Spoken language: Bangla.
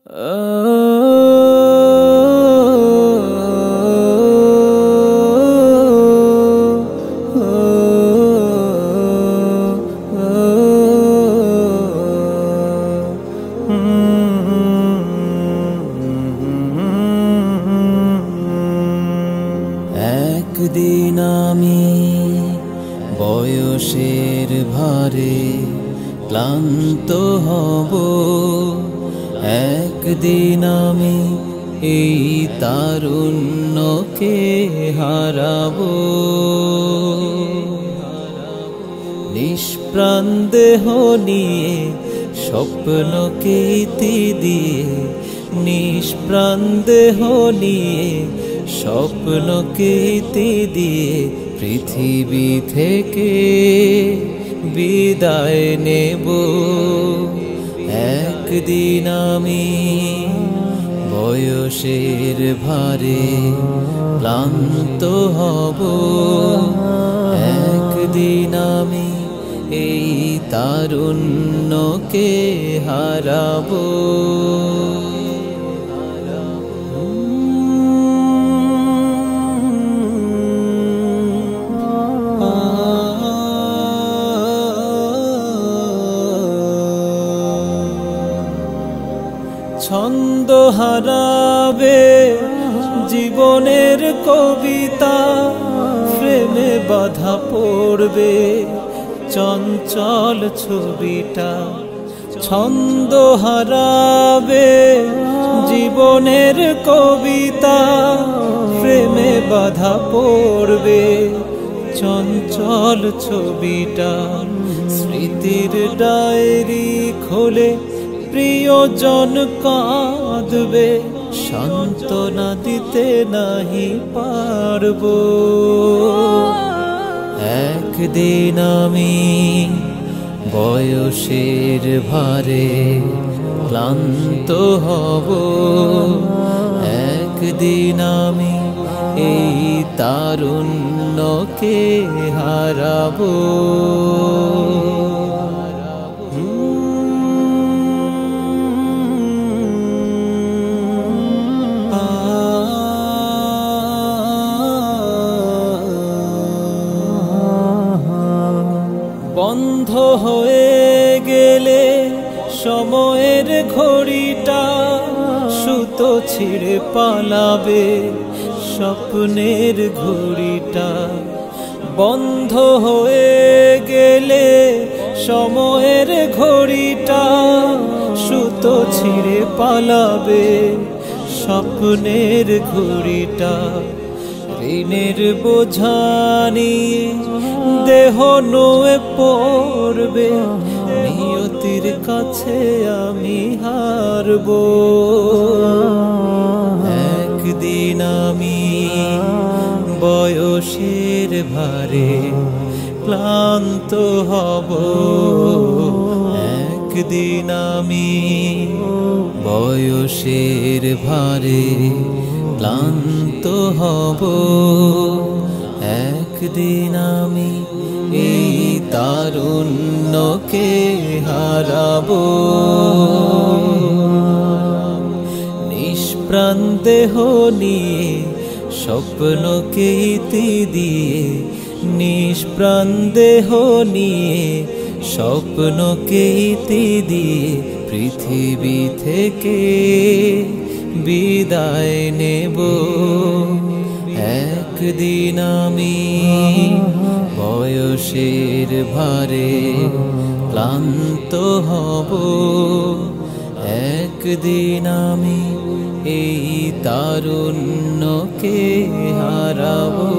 একদিন আমি বয়সের ভারে ক্লান্ত হব, একদিন আমি এই তারুণ্যকে হারাবো। নিষ্প্রাণ দেহ নিয়ে স্বপ্নকে ইতি দিয়ে, নিষ্প্রাণ দেহ নিয়ে স্বপ্নকে ইতি দিয়ে পৃথিবী থেকে বিদায় নেব। একদিন আমি বয়সের ভারে ক্লান্ত হব, একদিন আমি এই তারুণ্যকে হারাবো। ছন্দ হারাবে জীবনের কবিতা, প্রেমে বাধা পড়বে চঞ্চল ছবিটা। ছন্দ হারাবে জীবনের কবিতা, প্রেমে বাধা পড়বে চঞ্চল ছবিটা। স্মৃতির ডায়েরি খোলে প্রিয়জন কাঁদবে, সান্ত্বনা দিতে নাহি পারবো। একদিন আমি বয়সের ভারে ক্লান্ত হব, একদিন আমি এই তারুণ্যকে হারাবো। বন্ধ হয়ে গেলে সময়ের ঘড়িটা, সুতো ছিঁড়ে পালাবে স্বপ্নের ঘড়িটা। বন্ধ হয়ে গেলে সময়ের ঘড়িটা, সুতো ছিঁড়ে পালাবে স্বপ্নের ঘড়িটা। ঋণের বোঝা নিয়ে দেহ নুয়ে পড়বে, নিয়তির কাছে আমি হারবো। একদিন আমি বয়সের ভারে ক্লান্ত হব, একদিন আমি বয়সের ভারে ক্লান্ত হব, একদিন আমি এই তারুণ্যকে হারাবো। নিষ্প্রাণ দেহ নিয়ে স্বপ্নকে ইতি দিয়ে, নিষ্প্রাণ দেহ নিয়ে স্বপ্নকে ইতি দিয়ে পৃথিবী থেকে বিদায় নেব। একদিন আমি বয়সের ভারে ক্লান্ত হব, একদিন আমি এই তারুণ্যকে হারাবো।